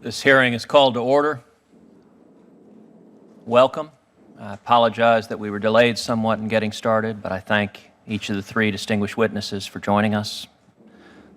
This hearing is called to order. Welcome. I apologize that we were delayed somewhat in getting started, but I thank each of the three distinguished witnesses for joining us.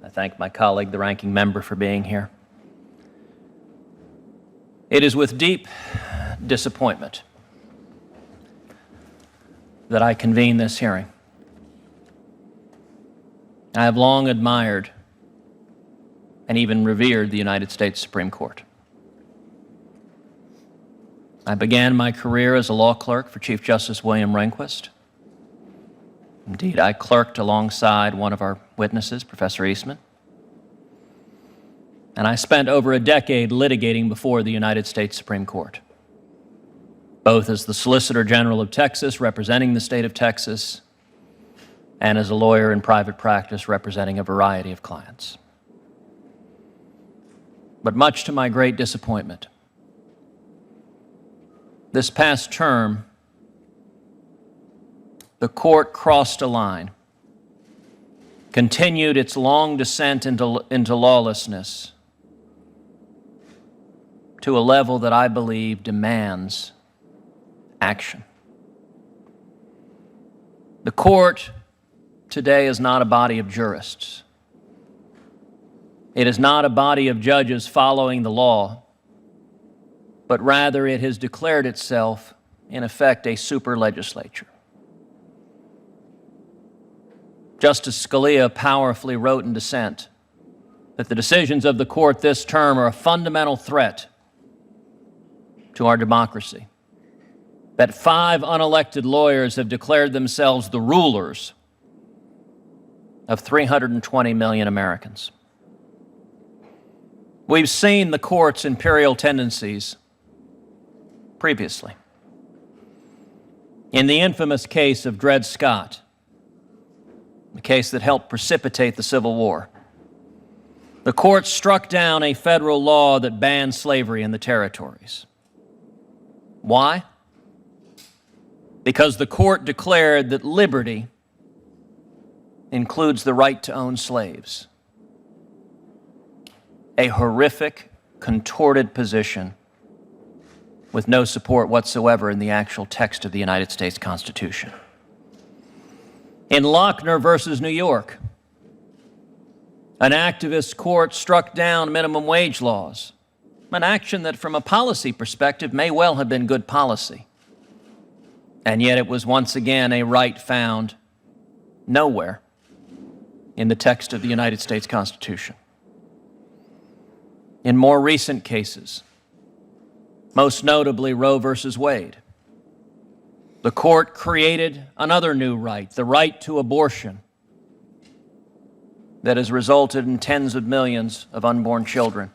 I thank my colleague, the ranking member, for being here. It is with deep disappointment that I convene this hearing. I have long admired and even revered the United States Supreme Court. I began my career as a law clerk for Chief Justice William Rehnquist. Indeed, I clerked alongside one of our witnesses, Professor Eastman. And I spent over a decade litigating before the United States Supreme Court, both as the Solicitor General of Texas, representing the state of Texas, and as a lawyer in private practice representing a variety of clients. But much to my great disappointment, this past term, the court crossed a line, continued its long descent into lawlessness to a level that I believe demands action. The court today is not a body of jurists. It is not a body of judges following the law, but rather it has declared itself, in effect, a super legislature. Justice Scalia powerfully wrote in dissent that the decisions of the court this term are a fundamental threat to our democracy, that 5 unelected lawyers have declared themselves the rulers of 320 million Americans. We've seen the court's imperial tendencies previously. In the infamous case of Dred Scott, the case that helped precipitate the Civil War, the court struck down a federal law that banned slavery in the territories. Why? Because the court declared that liberty includes the right to own slaves. A horrific, contorted position with no support whatsoever in the actual text of the United States Constitution. In Lochner versus New York, an activist court struck down minimum wage laws, an action that from a policy perspective may well have been good policy. And yet it was once again a right found nowhere in the text of the United States Constitution. In more recent cases, most notably Roe versus Wade, the court created another new right, the right to abortion, that has resulted in tens of millions of unborn children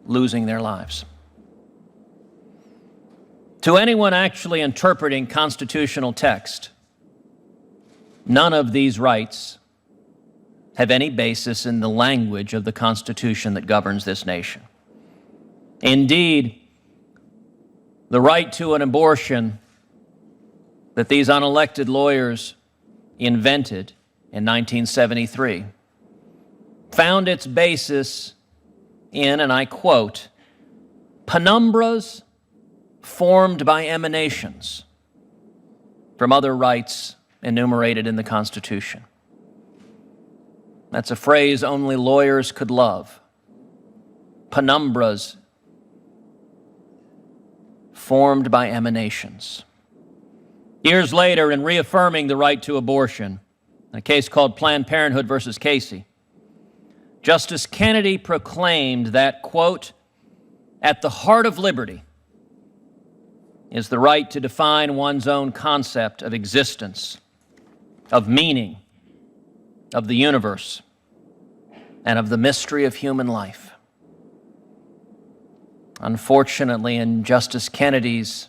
losing their lives. To anyone actually interpreting constitutional text, none of these rights have any basis in the language of the Constitution that governs this nation. Indeed, the right to an abortion that these unelected lawyers invented in 1973 found its basis in, and I quote, penumbras formed by emanations from other rights enumerated in the Constitution. That's a phrase only lawyers could love. Penumbras formed by emanations. Years later, in reaffirming the right to abortion, in a case called Planned Parenthood versus Casey, Justice Kennedy proclaimed that, quote, at the heart of liberty is the right to define one's own concept of existence, of meaning, of the universe, and of the mystery of human life. Unfortunately, in Justice Kennedy's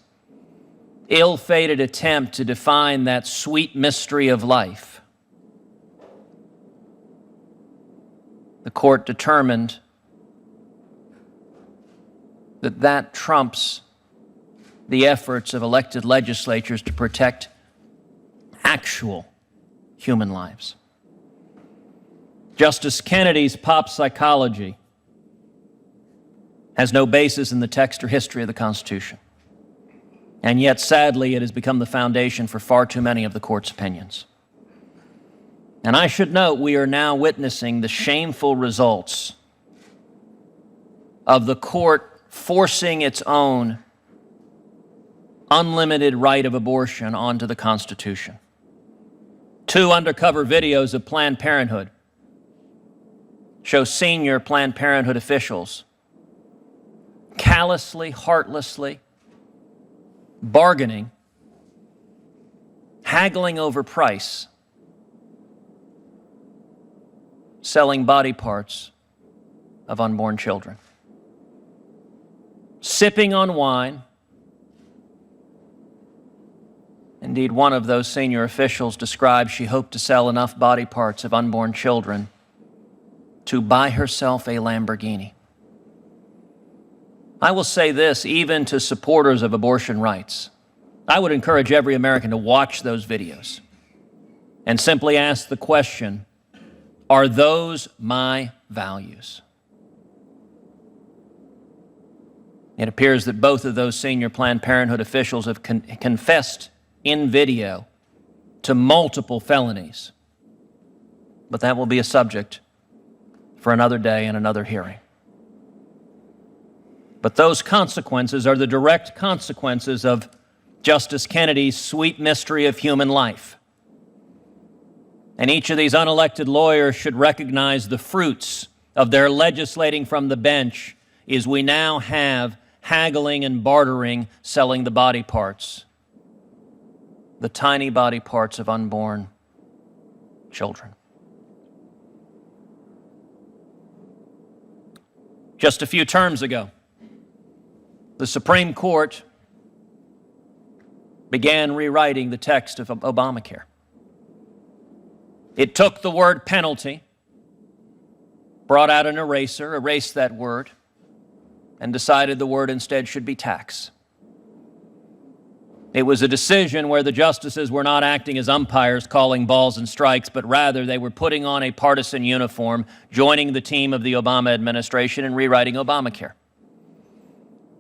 ill-fated attempt to define that sweet mystery of life, the court determined that that trumps the efforts of elected legislatures to protect actual human lives. Justice Kennedy's pop psychology has no basis in the text or history of the Constitution. And yet, sadly, it has become the foundation for far too many of the court's opinions. And I should note, we are now witnessing the shameful results of the court forcing its own unlimited right of abortion onto the Constitution. 2 undercover videos of Planned Parenthood show senior Planned Parenthood officials callously, heartlessly bargaining, haggling over price, selling body parts of unborn children, sipping on wine. Indeed, one of those senior officials described she hoped to sell enough body parts of unborn children to buy herself a Lamborghini. I will say this, even to supporters of abortion rights, I would encourage every American to watch those videos and simply ask the question, are those my values? It appears that both of those senior Planned Parenthood officials have confessed in video to multiple felonies. But that will be a subject for another day and another hearing. But those consequences are the direct consequences of Justice Kennedy's sweet mystery of human life. And each of these unelected lawyers should recognize the fruits of their legislating from the bench is we now have haggling and bartering, selling the body parts, the tiny body parts of unborn children. Just a few terms ago, the Supreme Court began rewriting the text of Obamacare. It took the word penalty, brought out an eraser, erased that word, and decided the word instead should be tax. It was a decision where the justices were not acting as umpires calling balls and strikes, but rather they were putting on a partisan uniform, joining the team of the Obama administration and rewriting Obamacare.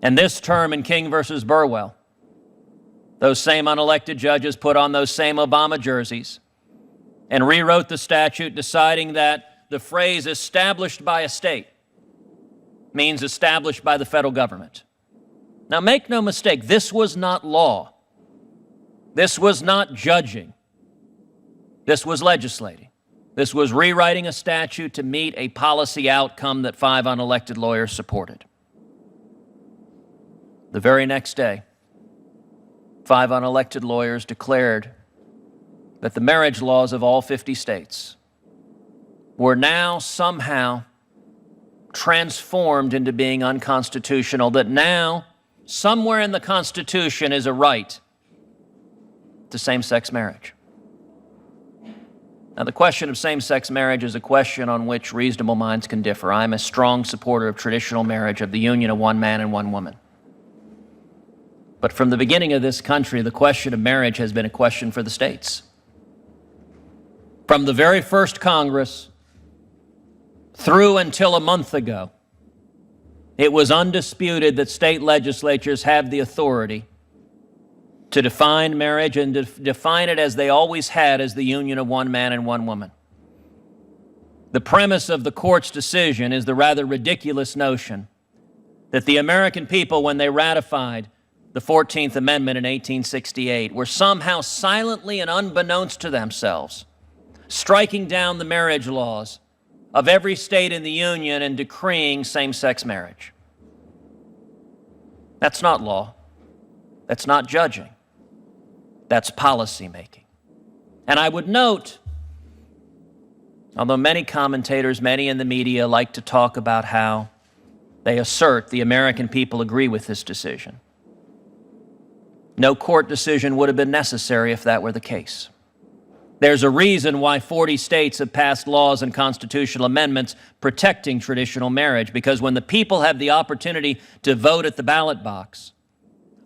And this term in King versus Burwell, those same unelected judges put on those same Obama jerseys and rewrote the statute, deciding that the phrase established by a state means established by the federal government. Now, make no mistake, this was not law. This was not judging. This was legislating. This was rewriting a statute to meet a policy outcome that 5 unelected lawyers supported. The very next day, 5 unelected lawyers declared that the marriage laws of all 50 states were now somehow transformed into being unconstitutional, that now, somewhere in the Constitution is a right to same-sex marriage. Now, the question of same-sex marriage is a question on which reasonable minds can differ. I'm a strong supporter of traditional marriage, of the union of one man and one woman. But from the beginning of this country, the question of marriage has been a question for the states. From the very first Congress through until a month ago, it was undisputed that state legislatures have the authority to define marriage and to define it as they always had, as the union of one man and one woman. The premise of the court's decision is the rather ridiculous notion that the American people, when they ratified the 14th Amendment in 1868, were somehow silently and unbeknownst to themselves striking down the marriage laws of every state in the Union and decreeing same-sex marriage. That's not law. That's not judging. That's policy making. And I would note, although many commentators, many in the media like to talk about how they assert the American people agree with this decision, no court decision would have been necessary if that were the case. There's a reason why 40 states have passed laws and constitutional amendments protecting traditional marriage, because when the people have the opportunity to vote at the ballot box,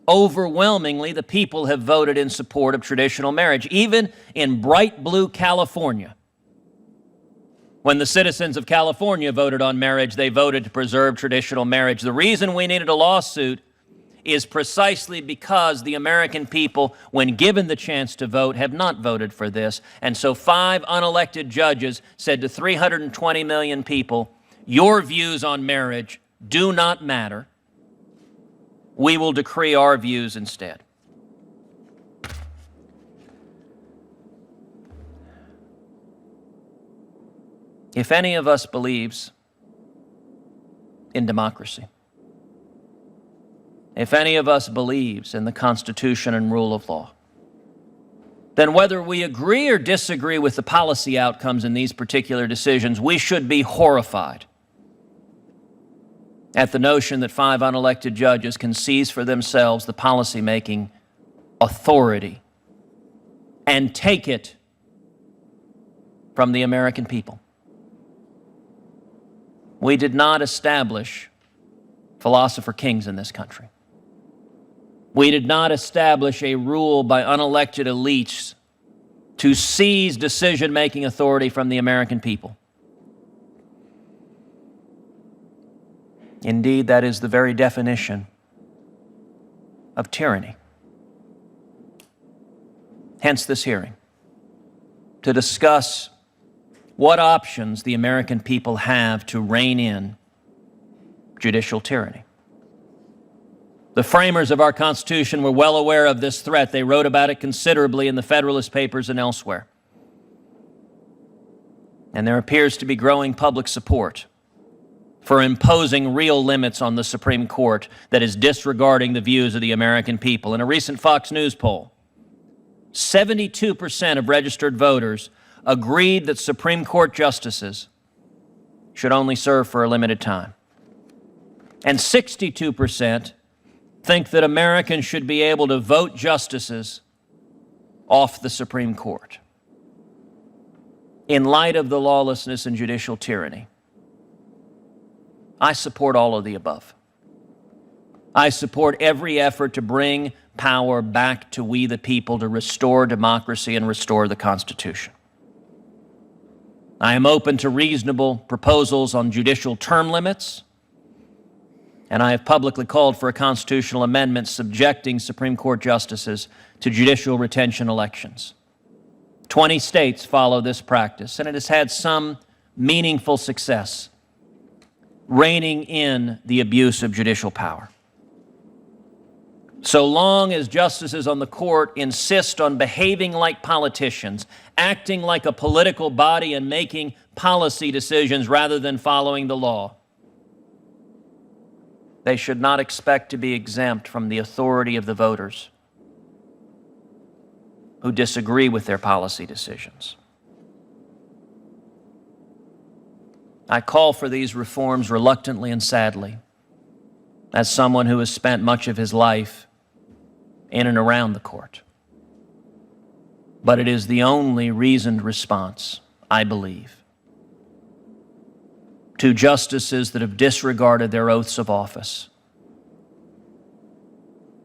overwhelmingly the people have voted in support of traditional marriage. Even in bright blue California, When the citizens of California voted on marriage, they voted to preserve traditional marriage. The reason we needed a lawsuit is precisely because the American people, when given the chance to vote, have not voted for this. And so 5 unelected judges said to 320 million people, your views on marriage do not matter. We will decree our views instead. If any of us believes in democracy, if any of us believes in the Constitution and rule of law, then whether we agree or disagree with the policy outcomes in these particular decisions, we should be horrified at the notion that 5 unelected judges can seize for themselves the policymaking authority and take it from the American people. We did not establish philosopher kings in this country. We did not establish a rule by unelected elites to seize decision-making authority from the American people. Indeed, that is the very definition of tyranny. Hence this hearing, to discuss what options the American people have to rein in judicial tyranny. The framers of our Constitution were well aware of this threat. They wrote about it considerably in the Federalist Papers and elsewhere. And there appears to be growing public support for imposing real limits on the Supreme Court that is disregarding the views of the American people. In a recent Fox News poll, 72% of registered voters agreed that Supreme Court justices should only serve for a limited time. And 62% think that Americans should be able to vote justices off the Supreme Court. In light of the lawlessness and judicial tyranny, I support all of the above. I support every effort to bring power back to we the people, to restore democracy and restore the Constitution. I am open to reasonable proposals on judicial term limits, and I have publicly called for a constitutional amendment subjecting Supreme Court justices to judicial retention elections. 20 states follow this practice, and it has had some meaningful success reining in the abuse of judicial power. So long as justices on the court insist on behaving like politicians, acting like a political body and making policy decisions rather than following the law, they should not expect to be exempt from the authority of the voters who disagree with their policy decisions. I call for these reforms reluctantly and sadly, as someone who has spent much of his life in and around the court. But it is the only reasoned response, I believe, to justices that have disregarded their oaths of office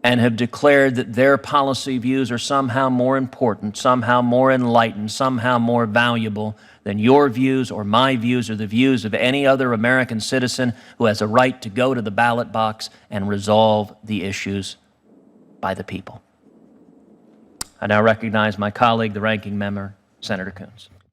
and have declared that their policy views are somehow more important, somehow more enlightened, somehow more valuable than your views or my views or the views of any other American citizen who has a right to go to the ballot box and resolve the issues by the people. I now recognize my colleague, the ranking member, Senator Cruz.